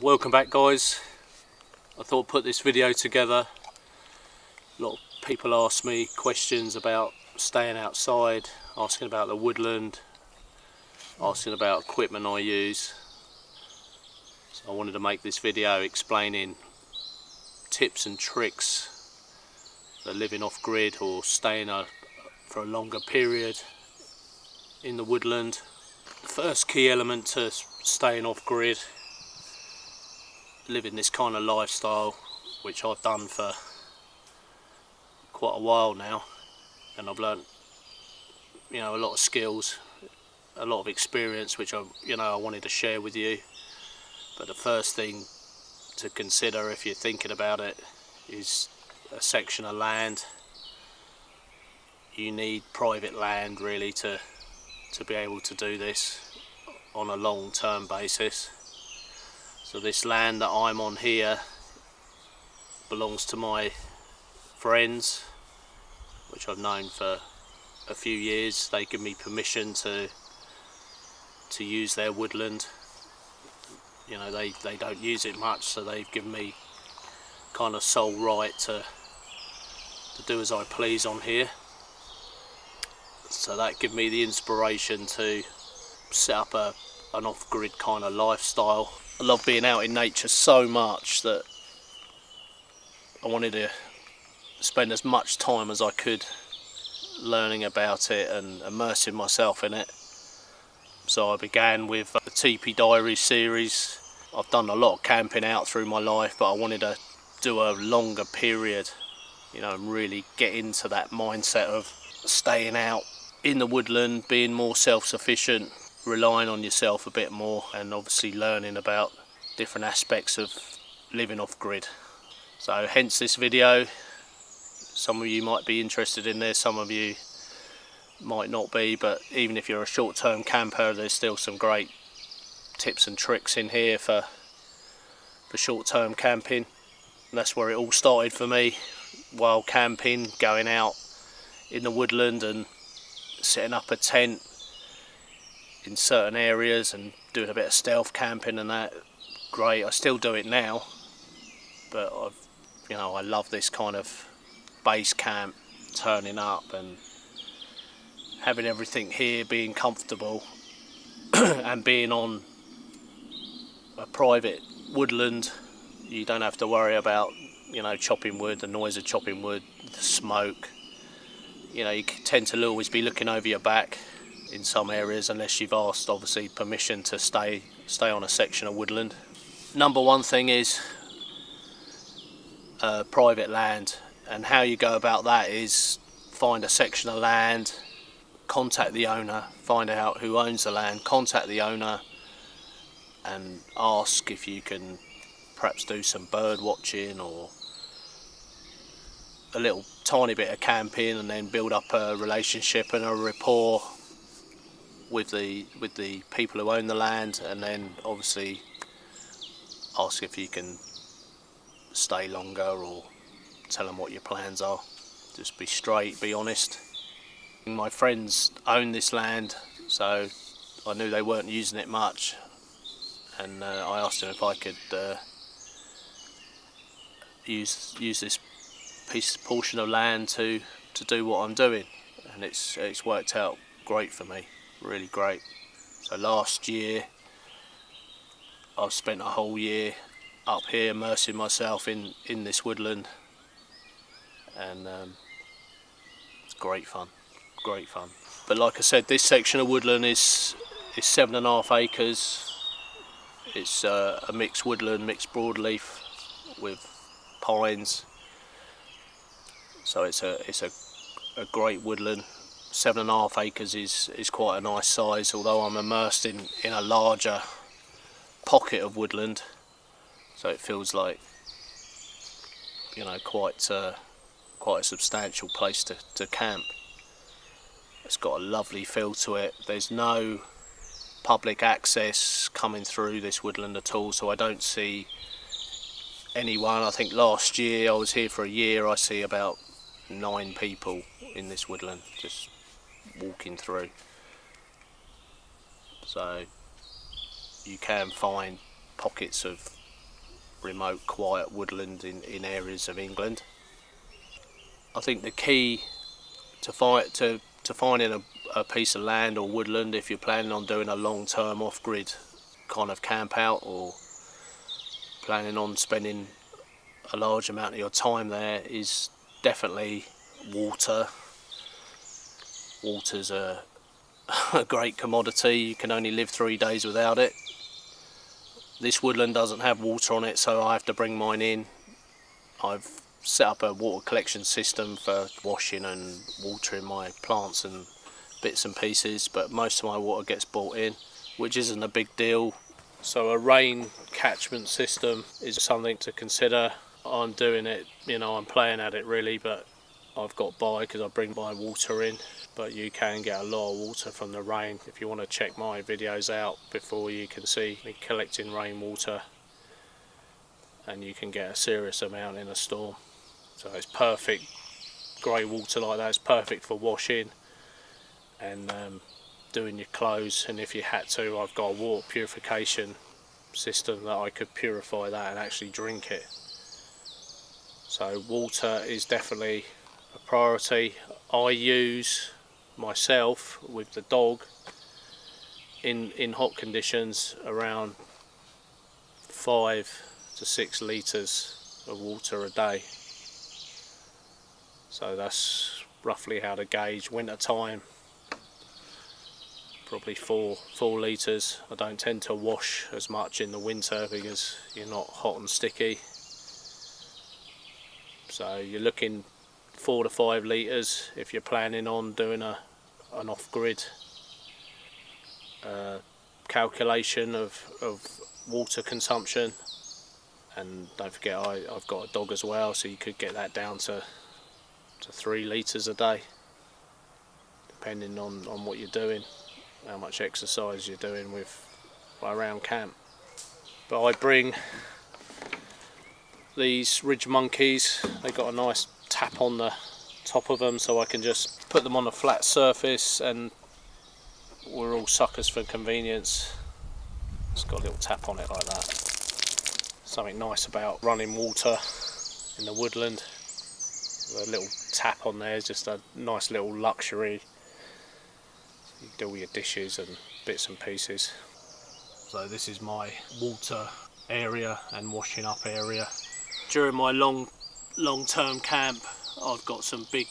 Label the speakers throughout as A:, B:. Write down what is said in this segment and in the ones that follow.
A: Welcome back, guys. I thought I'd put this video together. A lot of people ask me questions about staying outside, asking about the woodland, asking about equipment I use. So I wanted to make this video explaining tips and tricks for living off grid or staying for a longer period in the woodland. The first key element to staying off grid, living this kind of lifestyle, which I've done for quite a while now, and I've learnt, a lot of skills, a lot of experience, which I wanted to share with you. But the first thing to consider if you're thinking about it is a section of land. You need private land really to be able to do this on a long-term basis. So this land that I'm on here belongs to my friends, which I've known for a few years. They give me permission to use their woodland. They don't use it much, so they've given me kind of sole right to do as I please on here. So that gave me the inspiration to set up an off-grid kind of lifestyle. I love being out in nature so much that I wanted to spend as much time as I could learning about it and immersing myself in it. So I began with the TP Diary series. I've done a lot of camping out through my life, but I wanted to do a longer period, and really get into that mindset of staying out in the woodland, being more self-sufficient, relying on yourself a bit more, and obviously learning about different aspects of living off grid. So hence this video. Some of you might be interested in this, some of you might not be, but even if you're a short-term camper, there's still some great tips and tricks in here for short-term camping. And that's where it all started for me, while camping, going out in the woodland and setting up a tent in certain areas and doing a bit of stealth camping and that. Great, I still do it now, but I love this kind of base camp, turning up and having everything here, being comfortable and being on a private woodland. You don't have to worry about chopping wood, the noise of chopping wood, the smoke. You tend to always be looking over your back in some areas, unless you've asked obviously permission to stay on a section of woodland. Number one thing is private land, and how you go about that is find a section of land, contact the owner, find out who owns the land, contact the owner and ask if you can perhaps do some bird watching or a little tiny bit of camping, and then build up a relationship and a rapport with the people who own the land, and then obviously ask if you can stay longer or tell them what your plans are. Just be straight, be honest. My friends own this land, so I knew they weren't using it much, and I asked them if I could use this portion of land to do what I'm doing, and it's worked out great for me, really great. So last year I've spent a whole year up here immersing myself in this woodland, and it's great fun. But like I said, this section of woodland is 7.5 acres. It's a mixed woodland, mixed broadleaf with pines. So it's a great woodland. 7.5 acres is quite a nice size, although I'm immersed in a larger pocket of woodland, so it feels like quite a substantial place to camp. It's got a lovely feel to it. There's no public access coming through this woodland at all, so I don't see anyone. I think last year, I was here for a year, I see about 9 people in this woodland just walking through. So you can find pockets of remote quiet woodland in areas of England. I think the key to finding a piece of land or woodland, if you're planning on doing a long-term off-grid kind of camp out, or planning on spending a large amount of your time there, is definitely water. Water's a great commodity. You can only live 3 days without it. This woodland doesn't have water on it, so I have to bring mine in. I've set up a water collection system for washing and watering my plants and bits and pieces, but most of my water gets brought in, which isn't a big deal. So a rain catchment system is something to consider. I'm doing it, you know, I'm playing at it really, but I've got by because I bring my water in. But you can get a lot of water from the rain. If you want to check my videos out before, you can see me collecting rainwater, and you can get a serious amount in a storm. So it's perfect, grey water like that, it's perfect for washing and doing your clothes. And if you had to, I've got a water purification system that I could purify that and actually drink it. So water is definitely a priority. I use myself with the dog in hot conditions around 5 to 6 litres of water a day. So that's roughly how to gauge. Winter time, probably 4 litres. I don't tend to wash as much in the winter because you're not hot and sticky. So you're looking 4 to 5 litres if you're planning on doing an off-grid calculation of water consumption. And don't forget, I've got a dog as well, so you could get that down to 3 litres a day, depending on what you're doing, how much exercise you're doing around camp. But I bring these ridge monkeys. They got a nice tap on the top of them, so I can just put them on a flat surface, and we're all suckers for convenience. It's got a little tap on it like that. Something nice about running water in the woodland. The little tap on there is just a nice little luxury. You do all your dishes and bits and pieces. So this is my water area and washing up area. During my long-term camp, I've got some big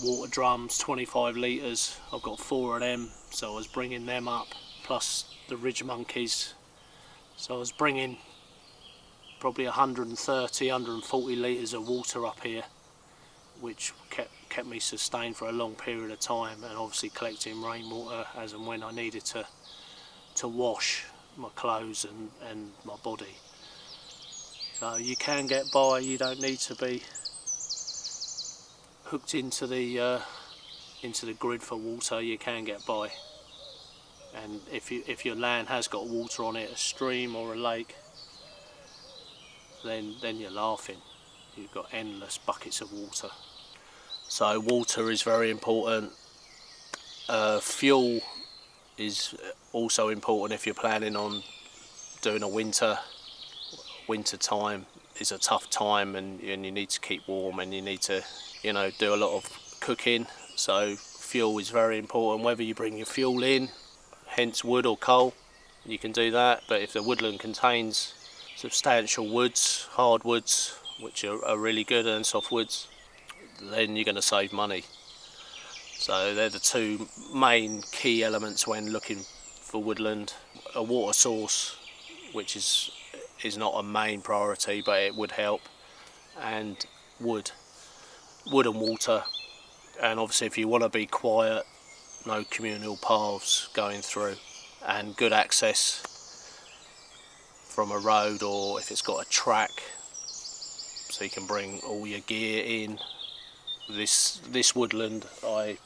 A: water drums, 25 litres. I've got 4 of them, so I was bringing them up, plus the ridge monkeys. So I was bringing probably 130, 140 litres of water up here, which kept me sustained for a long period of time, and obviously collecting rainwater as and when I needed to wash my clothes and my body. So you can get by, you don't need to be hooked into the grid for water. You can get by, and if your land has got water on it, a stream or a lake, then you're laughing. You've got endless buckets of water. So water is very important. Fuel is also important if you're planning on doing a winter. Winter time is a tough time, and you need to keep warm, and you need to, you know, do a lot of cooking. So fuel is very important. Whether you bring your fuel in, hence wood or coal, you can do that. But if the woodland contains substantial woods, hardwoods, which are really good, and softwoods, then you're going to save money. So they're the 2 main key elements when looking for woodland. A water source, which is not a main priority, but it would help, and wood and water. And obviously if you want to be quiet, no communal paths going through, and good access from a road, or if it's got a track, so you can bring all your gear in. This woodland, I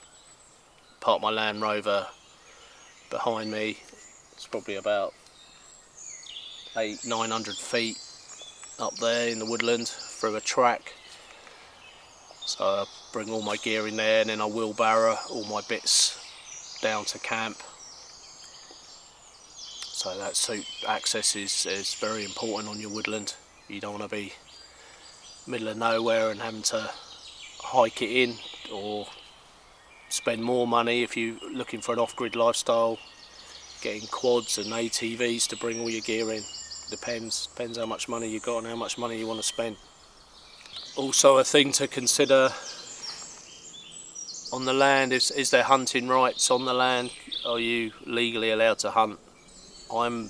A: parked my Land Rover behind me. It's probably about 800-900 feet up there in the woodland through a track. So I bring all my gear in there, and then I wheelbarrow all my bits down to camp. So that suit access is very important on your woodland. You don't want to be middle of nowhere and having to hike it in, or spend more money if you're looking for an off-grid lifestyle, getting quads and ATVs to bring all your gear in. Depends how much money you've got and how much money you want to spend. Also, a thing to consider on the land is there hunting rights on the land? Are you legally allowed to hunt? I'm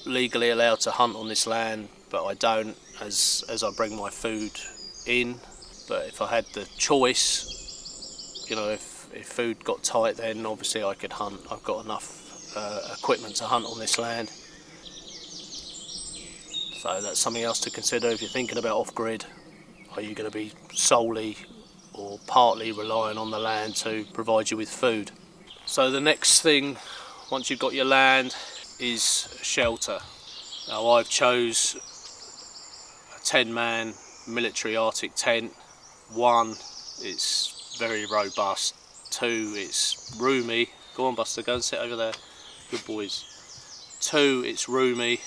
A: legally allowed to hunt on this land, but I don't as I bring my food in. But if I had the choice, you know, if food got tight, then obviously I could hunt. I've got enough equipment to hunt on this land. So that's something else to consider if you're thinking about off-grid. Are you going to be solely or partly relying on the land to provide you with food? So the next thing, once you've got your land, is shelter. Now I've chose a 10-man military Arctic tent. 1, it's very robust. 2, it's roomy. Go on, Buster, go and sit over there. Good boys. 2, it's roomy.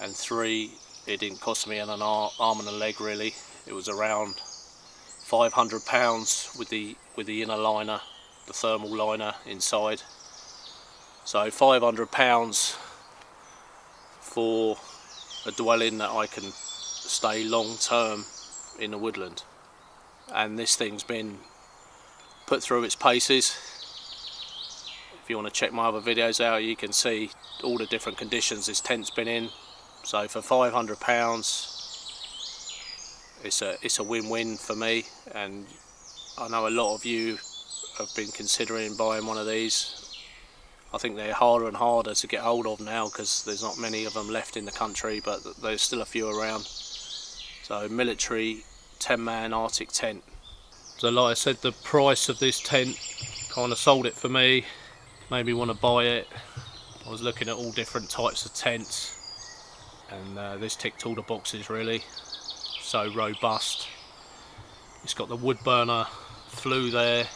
A: And 3, it didn't cost me an arm and a leg really. It was around £500 with the inner liner, the thermal liner inside. So £500 for a dwelling that I can stay long term in the woodland. And this thing's been put through its paces. If you want to check my other videos out, you can see all the different conditions this tent's been in. So for £500, it's a win-win for me, and I know a lot of you have been considering buying one of these. I think they're harder and harder to get hold of now because there's not many of them left in the country, but there's still a few around. So military 10-man Arctic tent. So like I said, the price of this tent kind of sold it for me, made me want to buy it. I was looking at all different types of tents, and this ticked all the boxes really. So robust. It's got the wood burner flue there,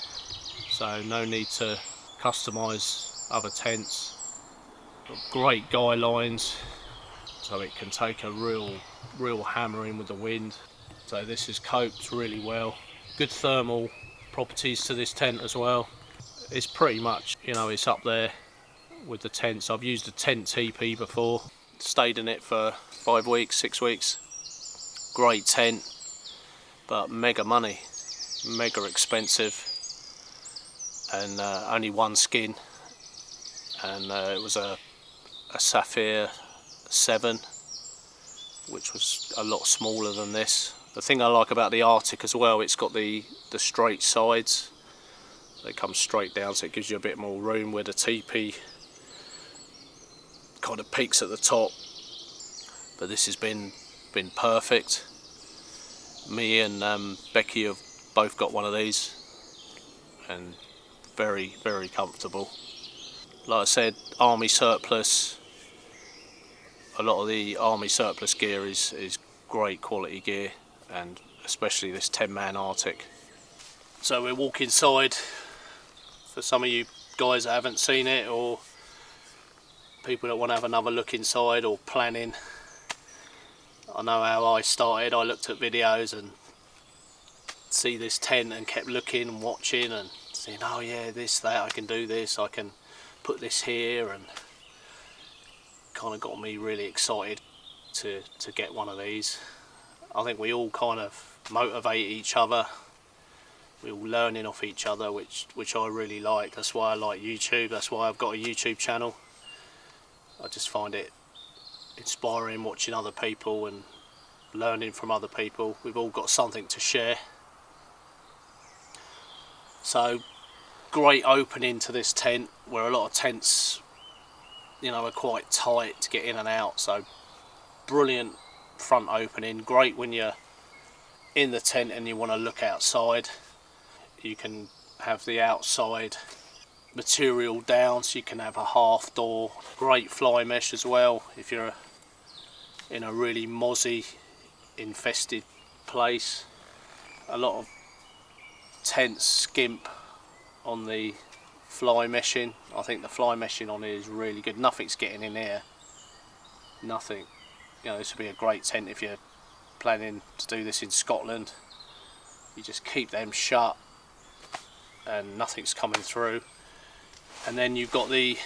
A: so no need to customise other tents. Got great guy lines, so it can take a real hammering with the wind. So this is coped really well. Good thermal properties to this tent as well. It's pretty much, you know, it's up there with the tents. I've used a tent TP before, stayed in it for 5 weeks, 6 weeks. Great tent, but mega money, mega expensive, and only one skin, and it was a Sapphire 7, which was a lot smaller than this. The thing I like about the Arctic as well, it's got the straight sides. They come straight down, so it gives you a bit more room, where the teepee kind of peaks at the top. But this has been perfect. Me and Becky have both got one of these, and very comfortable. Like I said, army surplus. A lot of the army surplus gear is great quality gear, and especially this 10-man Arctic. So we'll walk inside. For some of you guys that haven't seen it, or people that want to have another look inside or planning, I know how I started. I looked at videos and see this tent and kept looking and watching and saying, oh yeah, this, that, I can do this, I can put this here, and kind of got me really excited to get one of these. I think we all kind of motivate each other. We're all learning off each other, which I really like. That's why I like YouTube. That's why I've got a YouTube channel. I just find it inspiring watching other people and learning from other people. We've all got something to share. So great opening to this tent, where a lot of tents, you know, are quite tight to get in and out. So brilliant front opening. Great when you're in the tent and you want to look outside. You can have the outside material down, so you can have a half door. Great fly mesh as well if you're in a really mozzie infested place. A lot of tents skimp on the fly meshing. I think the fly meshing on here is really good. Nothing's getting in here. Nothing. You know, this would be a great tent if you're planning to do this in Scotland. You just keep them shut and nothing's coming through. And then you've got the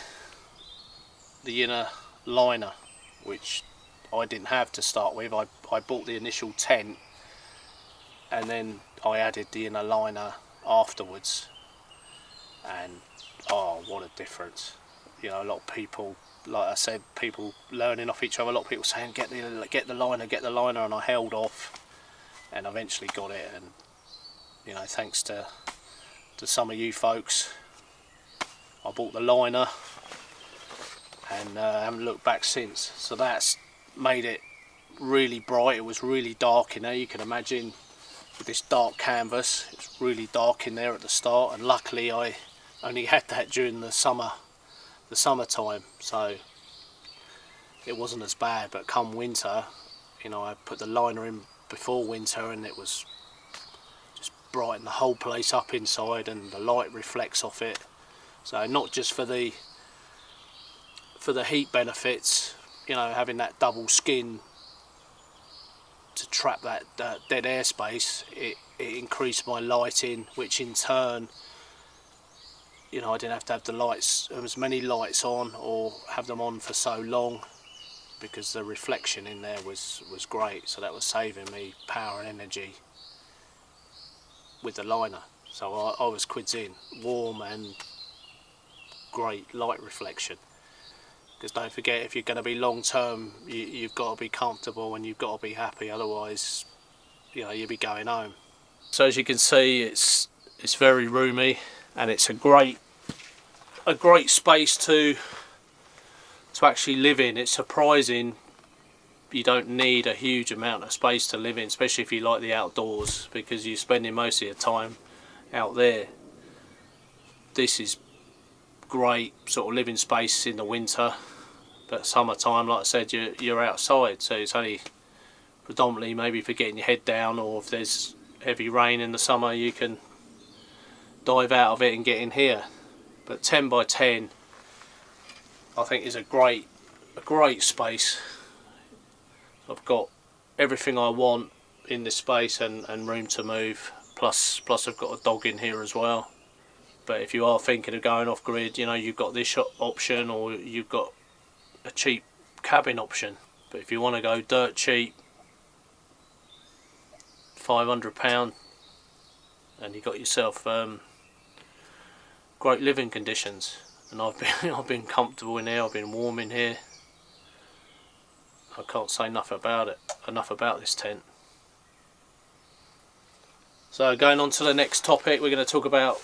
A: inner liner, which I didn't have to start with. I bought the initial tent and then I added the inner liner afterwards, and oh, what a difference. You know, a lot of people, like I said, people learning off each other, a lot of people saying get the liner, and I held off and eventually got it. And you know, thanks to some of you folks, I bought the liner and haven't looked back since. So that's made it really bright. It was really dark in there, you can imagine, with this dark canvas. It's really dark in there at the start, and luckily I only had that during the summertime, so it wasn't as bad. But come winter, you know, I put the liner in before winter and it was just brighten the whole place up inside, and the light reflects off it. So not just for the heat benefits, you know, having that double skin to trap that dead air space, it increased my lighting, which in turn, you know, I didn't have to have the lights, as many lights on or have them on for so long, because the reflection in there was great. So that was saving me power and energy with the liner. So I was quids in, warm and great light reflection. Because don't forget, if you're going to be long term, you've got to be comfortable and you've got to be happy, otherwise, you know, you'll be going home. So as you can see, it's very roomy, and it's a great space to actually live in. It's surprising you don't need a huge amount of space to live in, especially if you like the outdoors, because you're spending most of your time out there. This is great sort of living space in the winter, but summertime, like I said, you're outside, so it's only predominantly maybe for getting your head down, or if there's heavy rain in the summer you can dive out of it and get in here. But 10 by 10 I think is a great space. I've got everything I want in this space and room to move, plus I've got a dog in here as well. But if you are thinking of going off grid, you know, you've got this option, or you've got a cheap cabin option. But if you want to go dirt cheap, £500, and you got yourself great living conditions. And I've been comfortable in here. I've been warm in here. I can't say enough about this tent. So going on to the next topic, we're going to talk about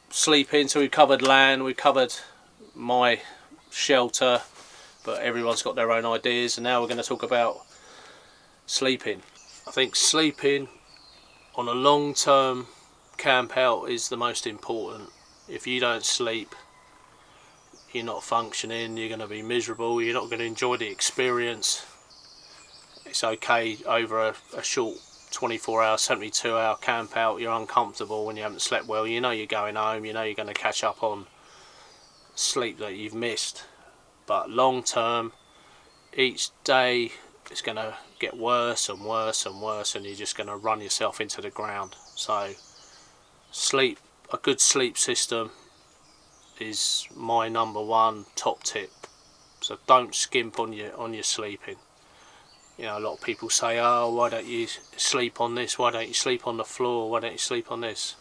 A: sleeping. So we covered land, we covered my shelter, but everyone's got their own ideas, and now we're going to talk about sleeping. I think sleeping on a long-term camp out is the most important. If you don't sleep, you're not functioning, you're going to be miserable, you're not going to enjoy the experience. It's okay over a short 24-hour, 72-hour camp out, you're uncomfortable when you haven't slept well, you know you're going home, you know you're going to catch up on sleep that you've missed. But long term, each day it's going to get worse and worse and worse, and you're just going to run yourself into the ground. So sleep, a good sleep system is my #1 top tip. So don't skimp on your sleeping. You know, a lot of people say, oh, why don't you sleep on this, why don't you sleep on the floor, why don't you sleep on this?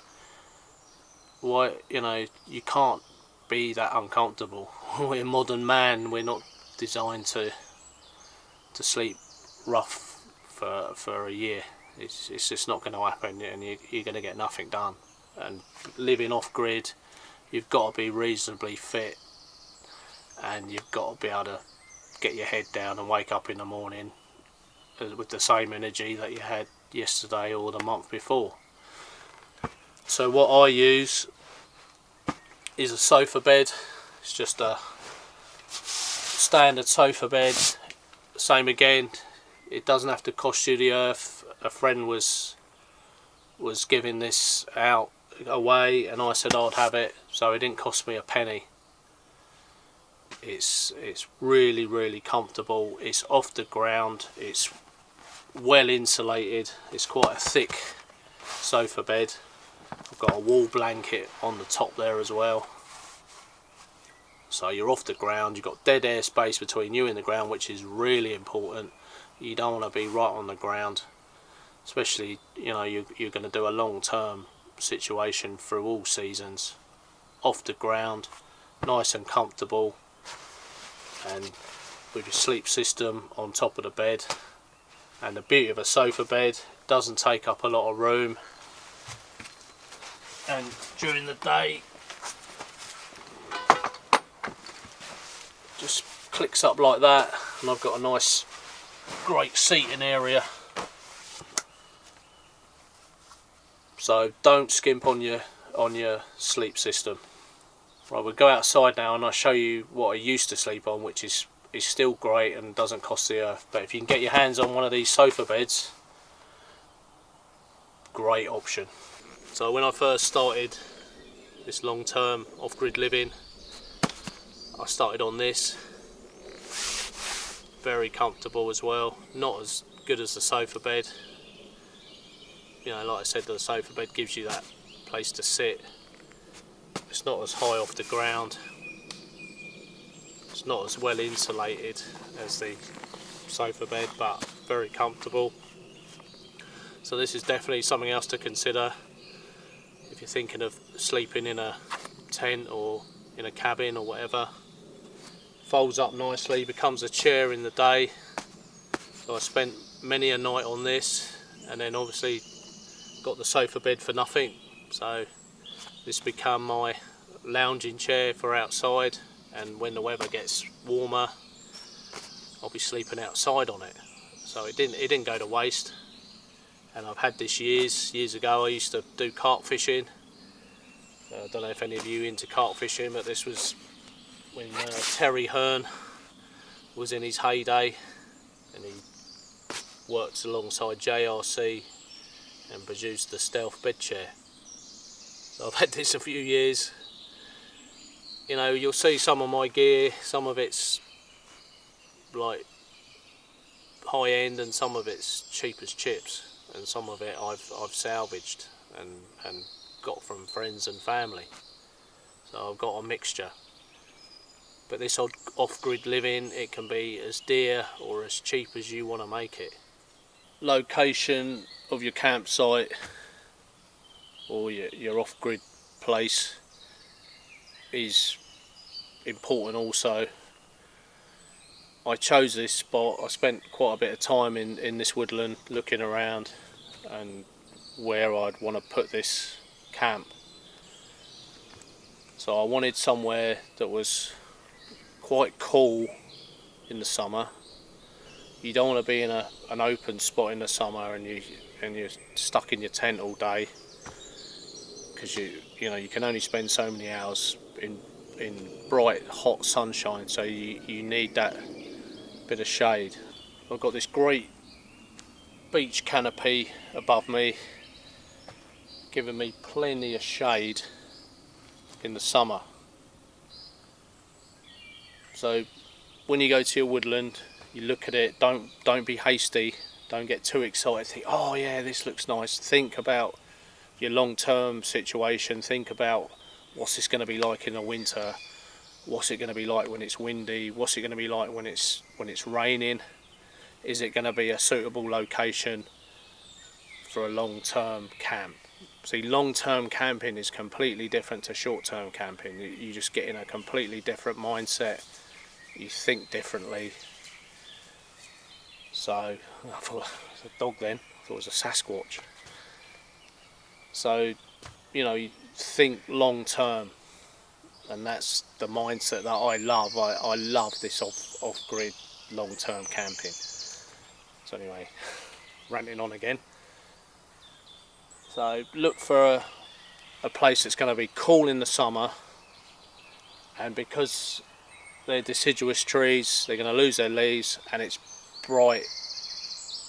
A: Why, you know, you can't be that uncomfortable. We're modern man, we're not designed to sleep rough for a year. It's just not going to happen, and you're going to get nothing done. And living off grid, you've got to be reasonably fit, and you've got to be able to get your head down and wake up in the morning with the same energy that you had yesterday or the month before. So what I use is a sofa bed. It's just a standard sofa bed. Same again, it doesn't have to cost you the earth. A friend was giving this out away, and I said I'd have it, so it didn't cost me a penny. It's really comfortable. It's off the ground, it's well insulated, it's quite a thick sofa bed. I've got a wall blanket on the top there as well, so you're off the ground, you've got dead air space between you and the ground, which is really important. You don't want to be right on the ground, especially, you know, you're going to do a long-term situation through all seasons. Off the ground, nice and comfortable, and with your sleep system on top of the bed. And the beauty of a sofa bed, doesn't take up a lot of room, and during the day just clicks up like that, and I've got a nice great seating area. So don't skimp on your sleep system. Right, we'll go outside now and I'll show you what I used to sleep on, which is still great and doesn't cost the earth. But if you can get your hands on one of these sofa beds, great option. So when I first started this long-term off-grid living, I started on this. Very comfortable as well, not as good as the sofa bed. You know, like I said, the sofa bed gives you that place to sit. It's not as high off the ground, it's not as well insulated as the sofa bed, but very comfortable. So this is definitely something else to consider if you're thinking of sleeping in a tent or in a cabin or whatever. Folds up nicely, becomes a chair in the day. So I spent many a night on this, and then obviously got the sofa bed for nothing. So this become my lounging chair for outside, and when the weather gets warmer I'll be sleeping outside on it. So it didn't go to waste, and I've had this years ago. I used to do carp fishing. I don't know if any of you into carp fishing, but this was when Terry Hearn was in his heyday, and he worked alongside JRC and produced the Stealth bed chair. So I've had this a few years. You know, you'll see some of my gear, some of it's like high end and some of it's cheap as chips, and some of it I've salvaged and got from friends and family. So I've got a mixture. But this off-grid living, it can be as dear or as cheap as you want to make it. Location of your campsite or your off-grid place is important also. I chose this spot. I spent quite a bit of time in this woodland looking around and where I'd want to put this camp. So I wanted somewhere that was quite cool in the summer. You don't want to be in an open spot in the summer and you're stuck in your tent all day, because you know you can only spend so many hours in bright hot sunshine, so you need that bit of shade. I've got this great beach canopy above me, giving me plenty of shade in the summer. So when you go to your woodland, you look at it, don't be hasty, don't get too excited, think, oh yeah, this looks nice. Think about your long-term situation, think about what's this going to be like in the winter, what's it going to be like when it's windy, what's it going to be like when it's raining, is it going to be a suitable location for a long-term camp. See, long-term camping is completely different to short-term camping. You just get in a completely different mindset, you think differently. So I thought it was a dog then, I thought it was a Sasquatch. So, you know, you think long-term, and that's the mindset that I love. I love this off-grid long-term camping. So anyway, ranting on again. So look for a place that's going to be cool in the summer, and because they're deciduous trees, they're going to lose their leaves, and it's bright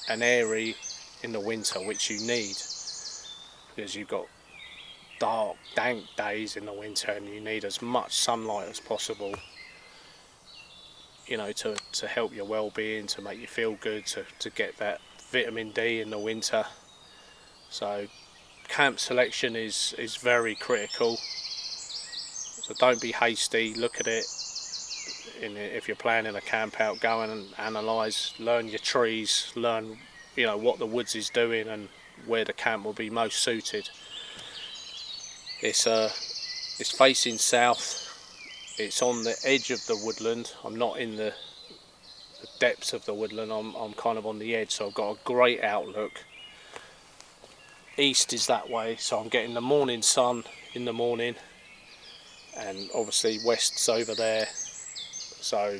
A: and airy in the winter, which you need, because you've got dark, dank days in the winter, and you need as much sunlight as possible, you know, to help your well-being, to make you feel good, to get that vitamin D in the winter. So camp selection is very critical. So don't be hasty, look at it. If you're planning a camp out, go and analyse, learn your trees, learn, you know, what the woods is doing and where the camp will be most suited. It's facing south, it's on the edge of the woodland. I'm not in the depths of the woodland, I'm kind of on the edge, so I've got a great outlook. East is that way, so I'm getting the morning sun in the morning, and obviously west's over there, so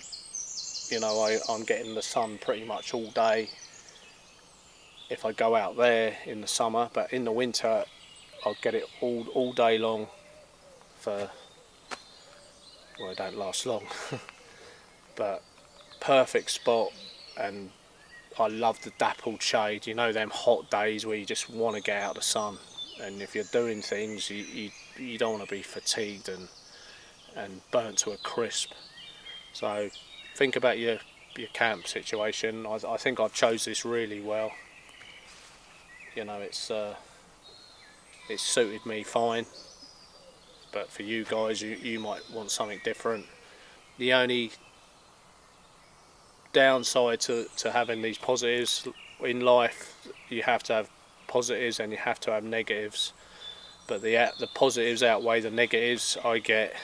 A: you know I'm getting the sun pretty much all day if I go out there in the summer. But in the winter I'll get it all day long for, well, it don't last long but perfect spot. And I love the dappled shade, you know, them hot days where you just want to get out of the sun, and if you're doing things you don't want to be fatigued and burnt to a crisp. So think about your camp situation. I think I've chose this really well. You know, it's suited me fine, but for you guys, you might want something different. The only downside to having these positives in life, you have to have positives and you have to have negatives, but the positives outweigh the negatives. I get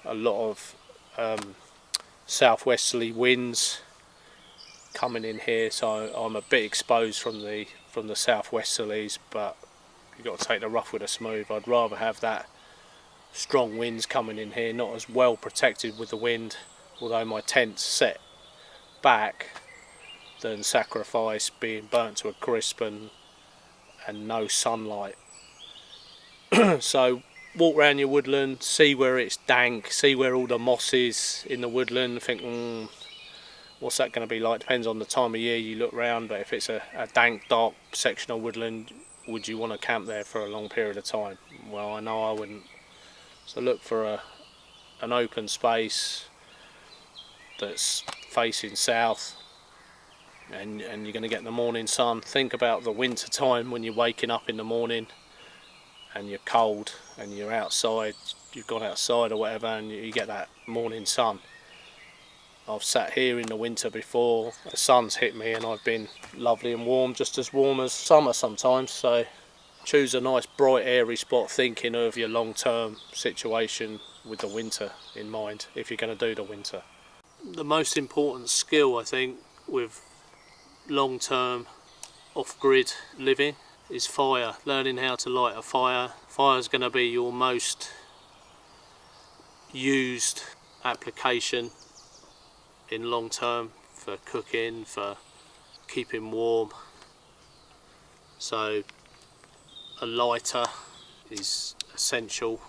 A: a lot of southwesterly winds coming in here, so I'm a bit exposed from the southwesterlies, but you've got to take the rough with the smooth. I'd rather have that strong winds coming in here, not as well protected with the wind, although my tent's set back, than sacrifice being burnt to a crisp and no sunlight. So walk around your woodland, see where it's dank, see where all the moss is in the woodland, think, what's that going to be like? Depends on the time of year you look around, but if it's a dank, dark section of woodland, would you want to camp there for a long period of time? Well, I know I wouldn't. So look for an open space that's facing south, and you're going to get the morning sun. Think about the winter time when you're waking up in the morning and you're cold and you're outside, you've gone outside or whatever, and you get that morning sun. I've sat here in the winter before, the sun's hit me and I've been lovely and warm, just as warm as summer sometimes. So choose a nice bright airy spot, thinking of your long-term situation with the winter in mind, if you're going to do the winter. The most important skill, I think, with long-term off-grid living is fire. Learning how to light a fire. Fire is going to be your most used application in long term, for cooking, for keeping warm. So a lighter is essential.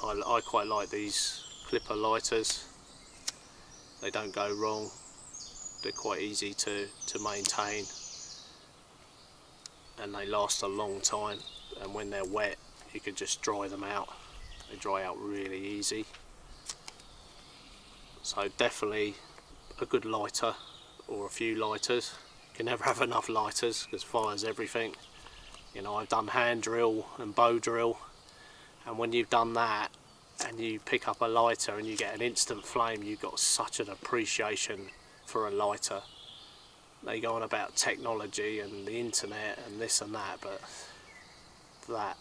A: I quite like these clipper lighters. They don't go wrong. They're quite easy to maintain, and they last a long time, and when they're wet you can just dry them out. They dry out really easy. So definitely a good lighter, or a few lighters. You can never have enough lighters because fire's everything. You know, I've done hand drill and bow drill, and when you've done that and you pick up a lighter and you get an instant flame, you've got such an appreciation for a lighter. They go on about technology and the internet and this and that, but that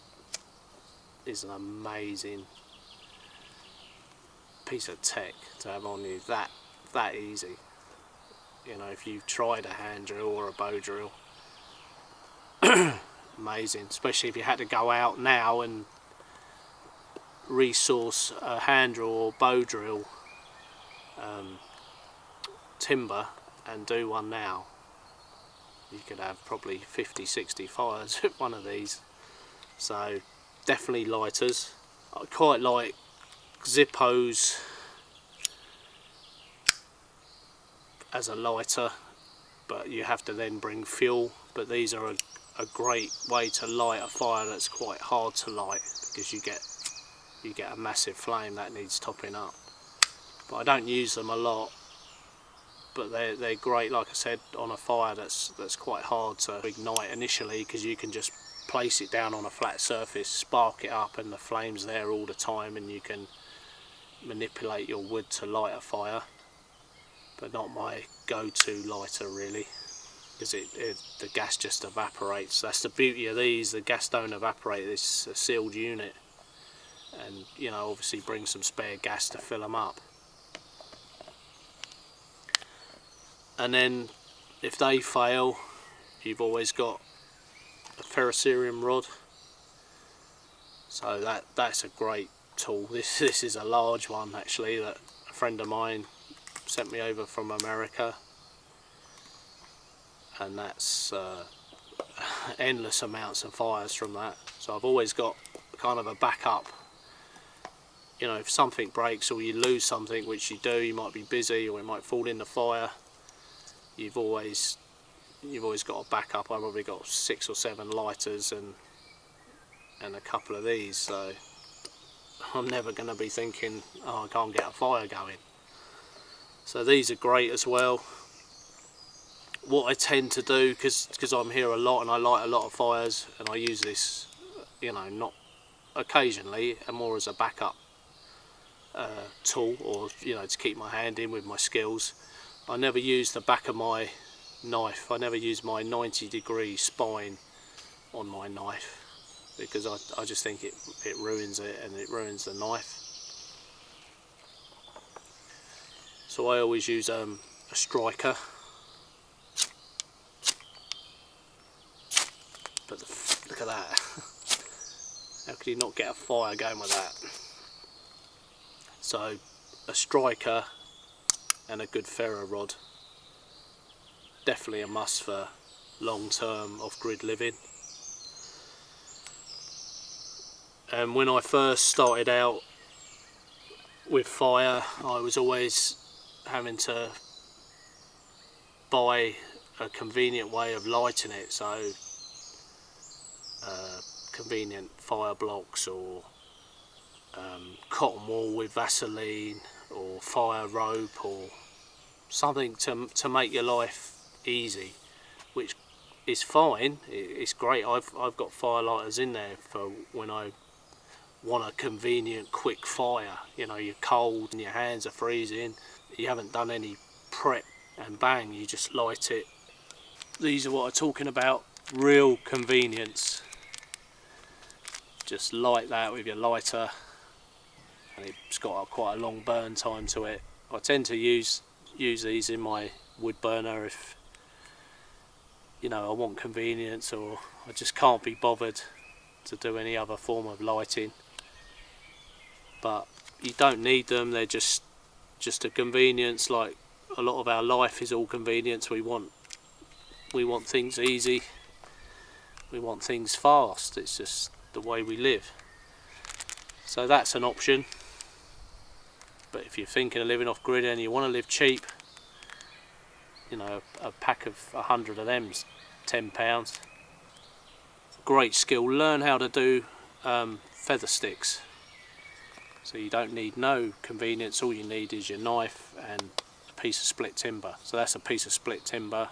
A: is an amazing piece of tech to have on you, that easy. You know, if you've tried a hand drill or a bow drill, amazing, especially if you had to go out now and resource a hand drill or bow drill timber and do one now. You could have probably 50-60 fires with one of these. So definitely lighters. I quite like Zippos as a lighter, but you have to then bring fuel. But these are a great way to light a fire that's quite hard to light. because you get a massive flame that needs topping up. But I don't use them a lot, but they're great, like I said, on a fire that's quite hard to ignite initially, because you can just place it down on a flat surface, spark it up, and the flame's there all the time, and you can manipulate your wood to light a fire. But not my go-to lighter really, because the gas just evaporates. That's the beauty of these, the gas don't evaporate. It's a sealed unit, and you know, obviously bring some spare gas to fill them up. And then if they fail, you've always got a ferrocerium rod, so that's a great tool. This is a large one actually that a friend of mine sent me over from America, and that's endless amounts of fires from that. So I've always got kind of a backup. You know, if something breaks or you lose something, which you do, you might be busy or it might fall in the fire, you've always got a backup. I've probably got 6 or 7 lighters and a couple of these, so I'm never going to be thinking, oh, I can't get a fire going. So these are great as well. What I tend to do, because I'm here a lot and I light a lot of fires, and I use this, you know, not occasionally, and more as a backup tool, or you know, to keep my hand in with my skills. I never use the back of my knife. I never use my 90-degree spine on my knife, because I just think it ruins it, and it ruins the knife. So I always use a striker. But look at that. How could you not get a fire going with that? So a striker and a good ferro rod, definitely a must for long-term off-grid living. And when I first started out with fire, I was always having to buy a convenient way of lighting it, so convenient fire blocks, or cotton wool with Vaseline, or fire rope, or something to make your life easy, which is fine. It's great. I've got fire lighters in there for when I want a convenient quick fire. You know, you're cold and your hands are freezing, you haven't done any prep, and bang, you just light it. These are what I'm talking about, real convenience. Just light that with your lighter, and it's got quite a long burn time to it. I tend to use these in my wood burner if, you know, I want convenience, or I just can't be bothered to do any other form of lighting. But you don't need them, they're just a convenience. Like a lot of our life is all convenience. We want things easy, we want things fast. It's just the way we live. So that's an option. But if you're thinking of living off grid and you want to live cheap, you know, a pack of 100 of them's £10. Great skill. Learn how to do feather sticks. So you don't need no convenience, all you need is your knife and a piece of split timber. So that's a piece of split timber,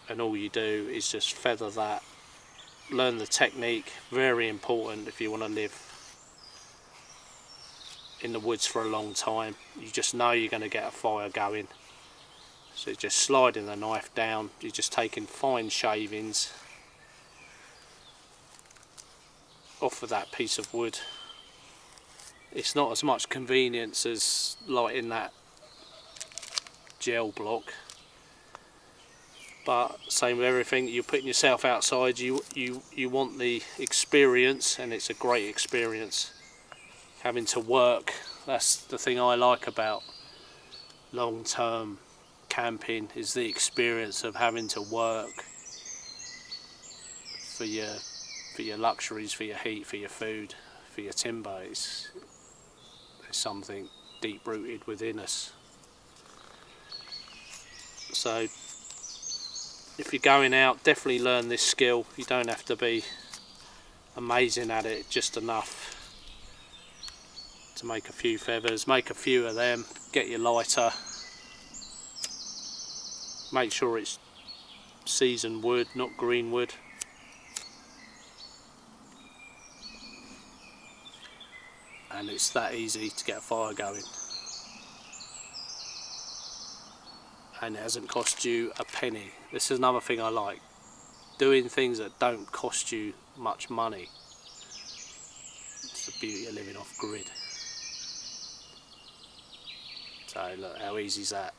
A: and all you do is just feather that. Learn the technique, very important if you want to live in the woods for a long time. You just know you're going to get a fire going. So just sliding the knife down, you're just taking fine shavings off of that piece of wood. It's not as much convenience as lighting that gel block, but same with everything. You're putting yourself outside, you want the experience, and it's a great experience having to work. That's the thing I like about long-term camping, is the experience of having to work for your luxuries, for your heat, for your food, for your timber. There's something deep rooted within us. So if you're going out, definitely learn this skill. You don't have to be amazing at it, just enough to make a few feathers. Make a few of them, get your lighter, make sure it's seasoned wood, not green wood. And it's that easy to get a fire going. And it hasn't cost you a penny. This is another thing I like. Doing things that don't cost you much money. It's the beauty of living off grid. So look, how easy is that?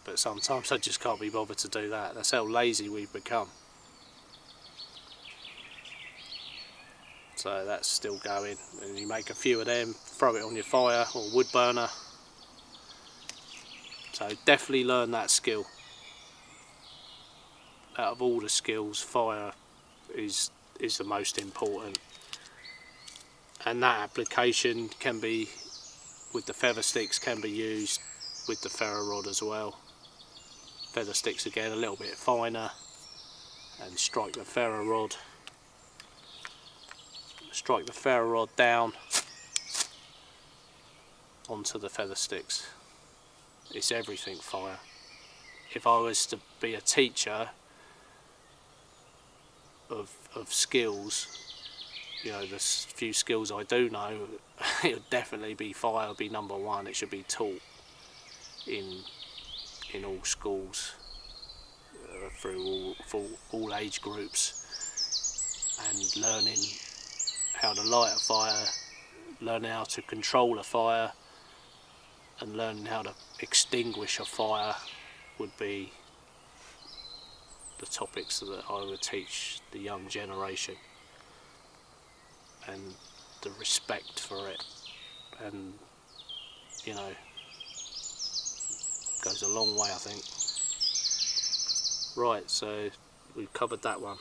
A: But sometimes I just can't be bothered to do that. That's how lazy we've become. So that's still going, and you make a few of them, throw it on your fire or wood burner. So definitely learn that skill. Out of all the skills, fire is the most important. And that application can be, with the feather sticks, can be used with the ferro rod as well. Feather sticks again a little bit finer, and strike the ferro rod. Strike the ferro rod down onto the feather sticks. It's everything fire. If I was to be a teacher of skills, you know, the few skills I do know, it would definitely be fire, would be number one. It should be taught in all schools, through all age groups, and learning how to light a fire, learning how to control a fire, and learning how to extinguish a fire would be the topics that I would teach the young generation, and the respect for it, and you know, goes a long way, I think. Right, so we've covered that one.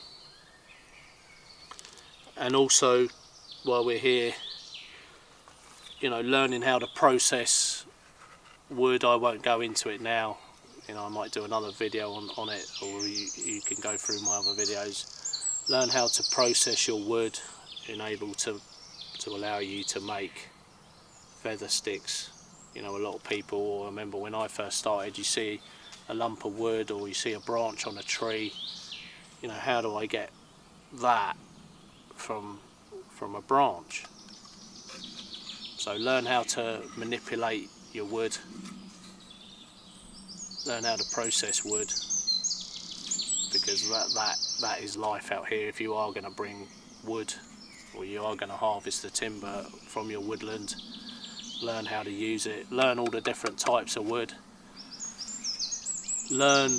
A: And also, while we're here, you know, learning how to process wood. I won't go into it now. You know, I might do another video on it, or you can go through my other videos. Learn how to process your wood, enable to allow you to make feather sticks. You know, a lot of people, I remember when I first started, you see a lump of wood or you see a branch on a tree. You know, how do I get that from a branch? So learn how to manipulate your wood, learn how to process wood, because that is life out here. If you are going to bring wood, or you are going to harvest the timber from your woodland, learn how to use it, learn all the different types of wood, learn,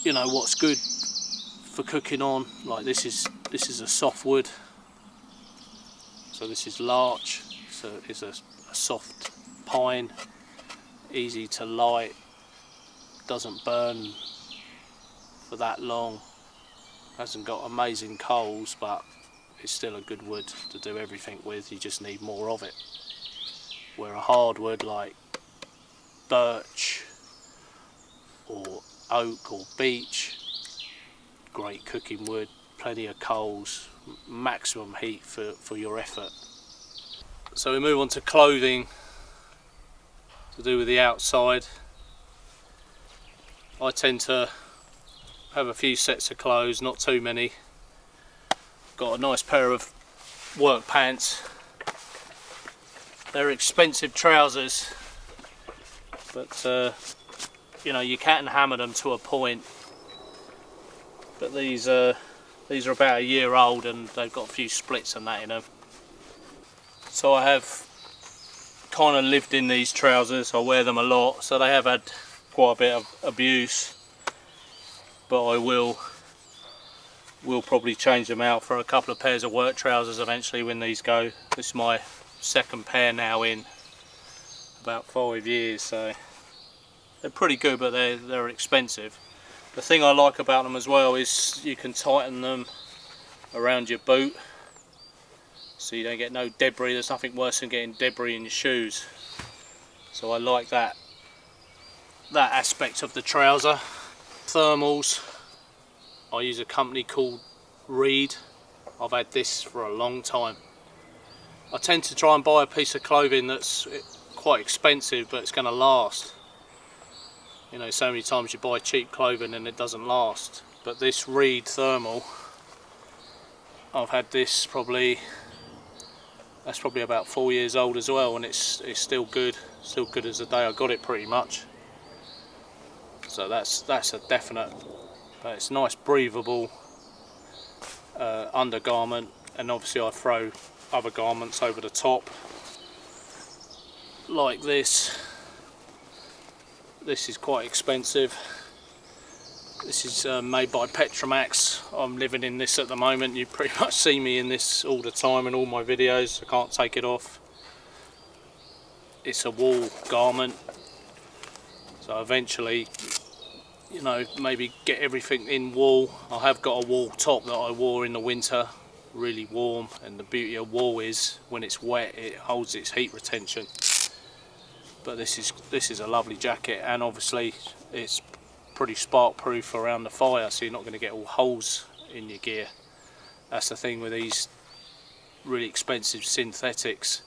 A: you know, what's good for cooking on. Like this is a soft wood, so this is larch, so it's a soft pine, easy to light, doesn't burn for that long, hasn't got amazing coals, but it's still a good wood to do everything with. You just need more of it. Where a hardwood like birch or oak or beech, great cooking wood, plenty of coals, maximum heat for your effort. So we move on to clothing to do with the outside. I tend to have a few sets of clothes, not too many. Got a nice pair of work pants. They're expensive trousers, but you know, you can hammer them to a point. But these are about a year old, and they've got a few splits and that in them. So I have kind of lived in these trousers. I wear them a lot, so they have had quite a bit of abuse. But I will probably change them out for a couple of pairs of work trousers eventually when these go. This is my second pair now in about 5 years, so they're pretty good, but they're expensive. The thing I like about them as well is you can tighten them around your boot, so you don't get no debris. There's nothing worse than getting debris in your shoes, so I like that aspect of the trouser. Thermals, I use a company called Reed. I've had this for a long time. I tend to try and buy a piece of clothing that's quite expensive but it's going to last. You know, so many times you buy cheap clothing and it doesn't last. But this Reed thermal, I've had this probably, that's probably about 4 years old as well, and it's still good as the day I got it pretty much. So that's a definite. But it's a nice breathable undergarment, and obviously I throw other garments over the top like this. This is quite expensive. This is made by Petromax. I'm living in this at the moment. You pretty much see me in this all the time in all my videos. I can't take it off. It's a wool garment, so eventually, you know, maybe get everything in wool. I have got a wool top that I wore in the winter, really warm, and the beauty of wool is when it's wet it holds its heat retention. But this is a lovely jacket, and obviously it's pretty spark proof around the fire, so you're not going to get all holes in your gear. That's the thing with these really expensive synthetics.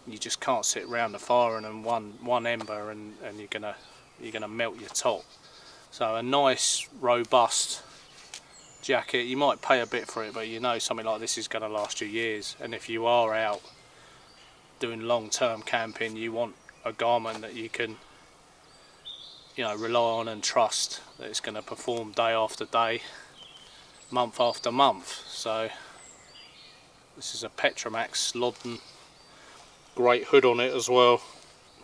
A: You just can't sit around the fire and then one ember and you're gonna melt your top. So a nice robust jacket. You might pay a bit for it, but you know something like this is going to last you years. And if you are out doing long-term camping, you want a garment that you can, you know, rely on and trust that it's going to perform day after day, month after month. So this is a Petromax lodon, great hood on it as well.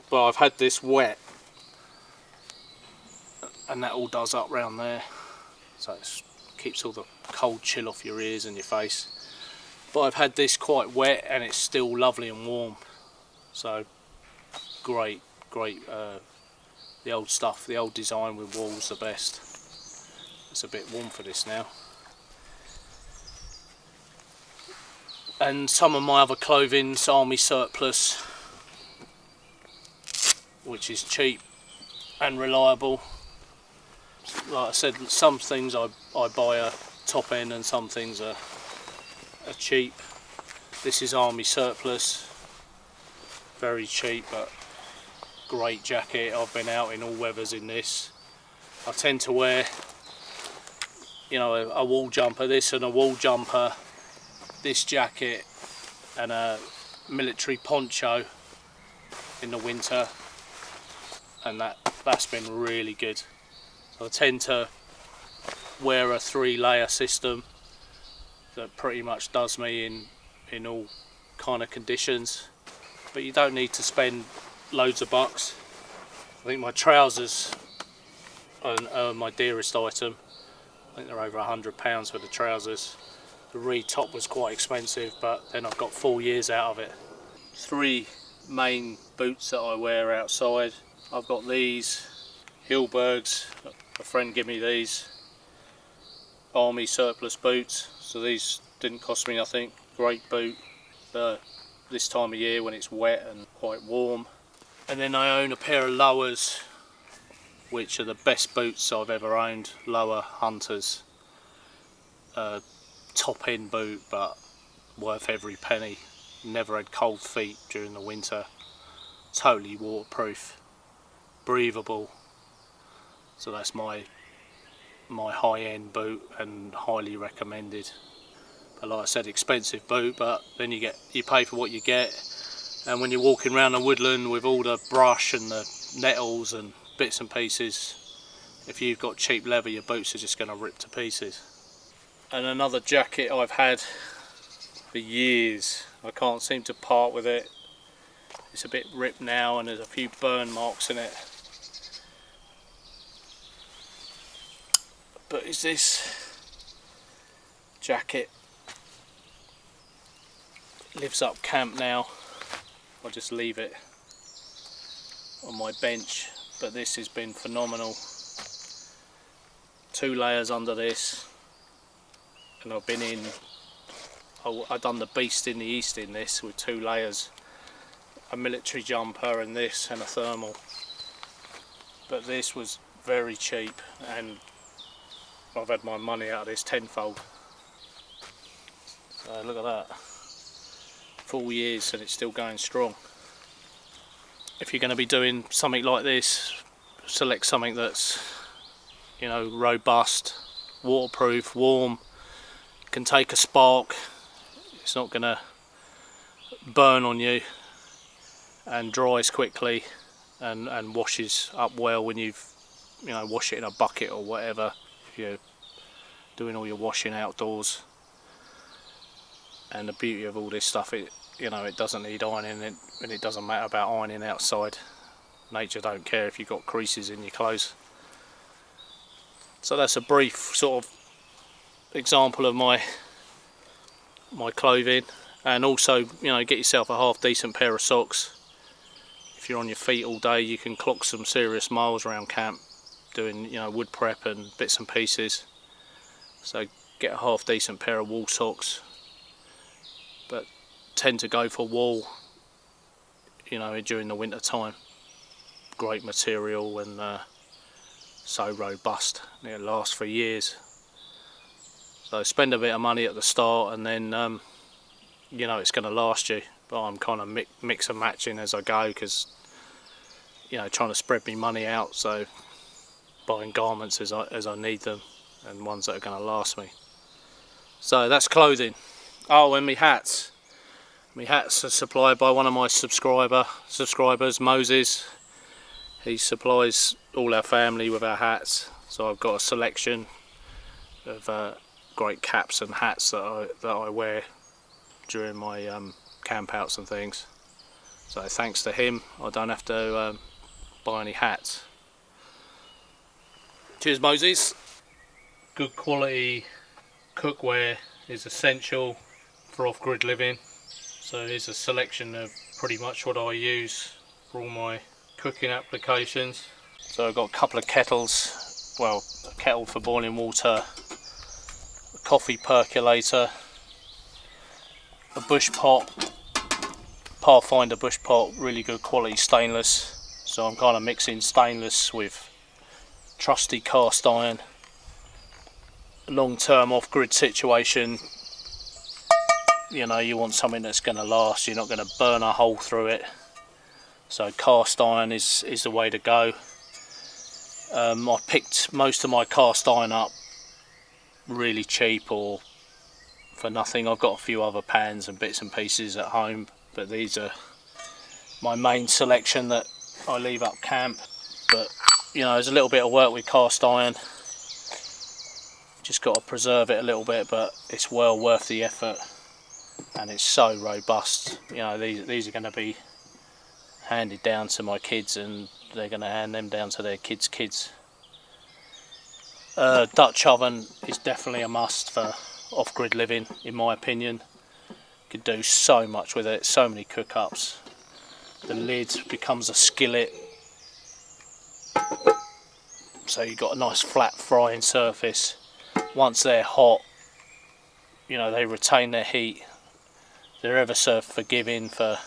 A: But I've had this wet, and that all does up round there, so it keeps all the cold chill off your ears and your face. But I've had this quite wet and it's still lovely and warm. So great. The old stuff, the old design with wool's the best. It's a bit warm for this now. And some of my other clothing's army surplus, which is cheap and reliable. Like I said, some things I buy a top end and some things are cheap. This is army surplus, very cheap but great jacket. I've been out in all weathers in this. I tend to wear, you know, a wool jumper, this and a wool jumper, this jacket and a military poncho in the winter, and that's been really good. So I tend to wear a 3-layer system that pretty much does me in all kind of conditions, but you don't need to spend loads of bucks. I think my trousers are my dearest item. I think they're over £100 for the trousers. The Reed top was quite expensive, but then I've got 4 years out of it. 3 main boots that I wear outside. I've got these Hillbergs, a friend gave me these army surplus boots, so these didn't cost me nothing. Great boot this time of year when it's wet and quite warm. And then I own a pair of Lowas, which are the best boots I've ever owned. Lowa Hunters, top end boot but worth every penny. Never had cold feet during the winter. Totally waterproof, breathable. So that's my high-end boot and highly recommended. But like I said, expensive boot, but then you pay for what you get. And when you're walking around the woodland with all the brush and the nettles and bits and pieces, if you've got cheap leather, your boots are just going to rip to pieces. And another jacket I've had for years, I can't seem to part with it. It's a bit ripped now and there's a few burn marks in it. But is this jacket. Lives up camp now. I'll just leave it on my bench, but this has been phenomenal. 2 layers under this, and I've been in, I've done the beast in the east in this with 2 layers, a military jumper and this and a thermal. But this was very cheap and I've had my money out of this tenfold. So look at that, 4 years and it's still going strong. If you're going to be doing something like this, select something that's, you know, robust, waterproof, warm, can take a spark, it's not going to burn on you, and dries quickly and washes up well when you've, you know, wash it in a bucket or whatever, if you're doing all your washing outdoors. And the beauty of all this stuff, it, you know, it doesn't need ironing, and it doesn't matter about ironing outside. Nature don't care if you've got creases in your clothes. So that's a brief sort of example of my clothing. And also, you know, get yourself a half decent pair of socks. If you're on your feet all day, you can clock some serious miles around camp doing, you know, wood prep and bits and pieces. So get a half decent pair of wool socks, but tend to go for wool, you know, during the winter time. Great material and so robust, it lasts for years. So spend a bit of money at the start, and then you know it's going to last you. But I'm kind of mix and matching as I go, because, you know, trying to spread me money out, so buying garments as I need them, and ones that are going to last me. So that's clothing. Oh, and my hats. My hats are supplied by one of my subscribers, Moses. He supplies all our family with our hats. So I've got a selection of great caps and hats that I wear during my camp outs and things. So thanks to him, I don't have to buy any hats. Cheers, Moses. Good quality cookware is essential for off-grid living. So here's a selection of pretty much what I use for all my cooking applications. So I've got a couple of kettles, well, a kettle for boiling water, a coffee percolator, a bush pot, Pathfinder bush pot, really good quality stainless. So I'm kind of mixing stainless with trusty cast iron. Long-term off-grid situation, you know, you want something that's going to last, you're not going to burn a hole through it. So cast iron is the way to go. I picked most of my cast iron up really cheap or for nothing. I've got a few other pans and bits and pieces at home, but these are my main selection that I leave up camp. But, you know, there's a little bit of work with cast iron. Just got to preserve it a little bit, but it's well worth the effort, and it's so robust. You know, these are going to be handed down to my kids, and they're going to hand them down to their kids' kids. Dutch oven is definitely a must for off-grid living, in my opinion. You could do so much with it, so many cook-ups. The lid becomes a skillet, so you've got a nice flat frying surface. Once they're hot, you know, they retain their heat. They're ever so forgiving for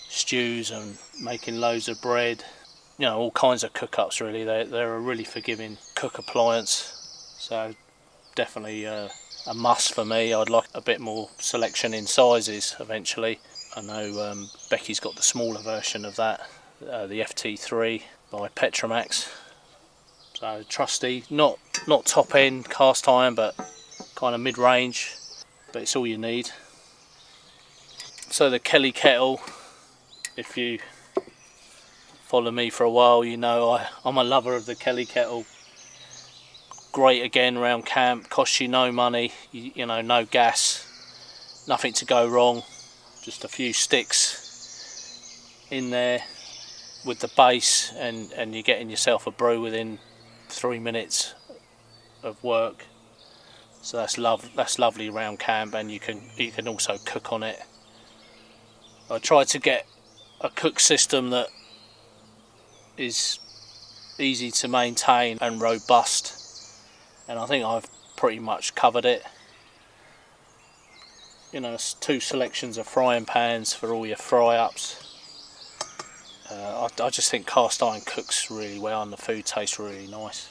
A: stews and making loads of bread, you know, all kinds of cook-ups really. They're a really forgiving cook appliance, so definitely a must for me. I'd like a bit more selection in sizes eventually. I know Becky's got the smaller version of that, the FT3 by Petromax. So trusty, not top end cast iron, but kind of mid-range, but it's all you need. So the Kelly kettle, if you follow me for a while, you know I'm a lover of the Kelly kettle. Great again around camp, costs you no money, you know, no gas, nothing to go wrong, just a few sticks in there with the base, and you're getting yourself a brew within 3 minutes of work. So that's lovely around camp, and you can also cook on it. I tried to get a cook system that is easy to maintain and robust, and I think I've pretty much covered it. You know, it's 2 selections of frying pans for all your fry-ups. I just think cast iron cooks really well and the food tastes really nice.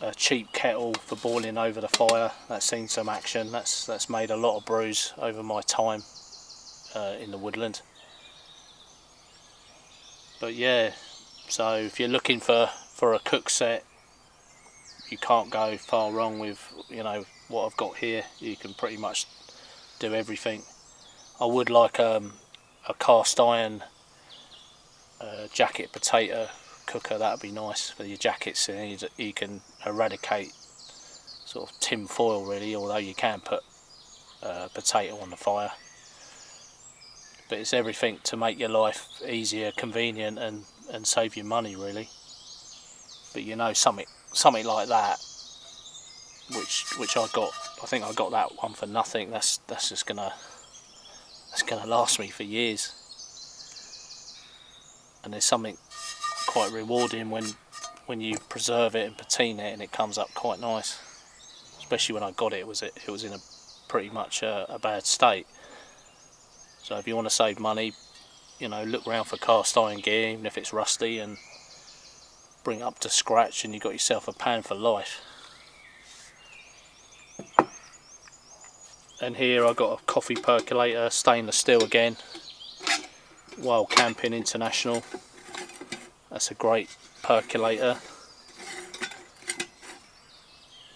A: a cheap kettle for boiling over the fire. That's seen some action. That's made a lot of brews over my time in the woodland. But yeah, so if you're looking for a cook set, you can't go far wrong with, you know, what I've got here. You can pretty much do everything. I would like a cast iron jacket potato cooker. That would be nice for your jackets, and you can eradicate sort of tin foil really, although you can put potato on the fire. But it's everything to make your life easier, convenient, and save you money really. But you know, something like that, which I got, I think I got that one for nothing. That's just gonna last me for years. And there's something quite rewarding when you preserve it and patina it and it comes up quite nice. Especially when I got it, it was in a pretty much a bad state. So if you want to save money, you know, look around for cast iron gear, even if it's rusty, and bring it up to scratch, and you've got yourself a pan for life. And here I've got a coffee percolator, stainless steel again, Wild Camping International. That's a great percolator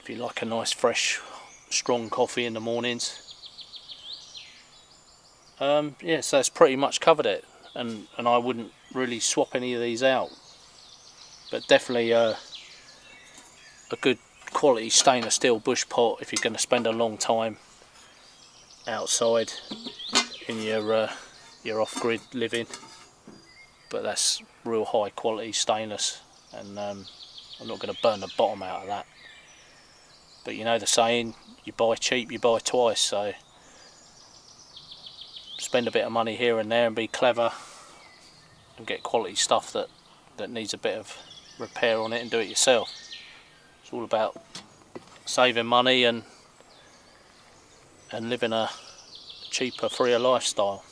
A: if you like a nice fresh strong coffee in the mornings. Yeah, so it's pretty much covered it, and I wouldn't really swap any of these out, but definitely a good quality stainless steel bush pot if you're going to spend a long time outside in your off-grid living. But that's real high quality stainless, and I'm not going to burn the bottom out of that. But you know the saying, you buy cheap, you buy twice, so spend a bit of money here and there and be clever and get quality stuff that needs a bit of repair on it, and do it yourself. It's all about saving money and living a cheaper, freer lifestyle.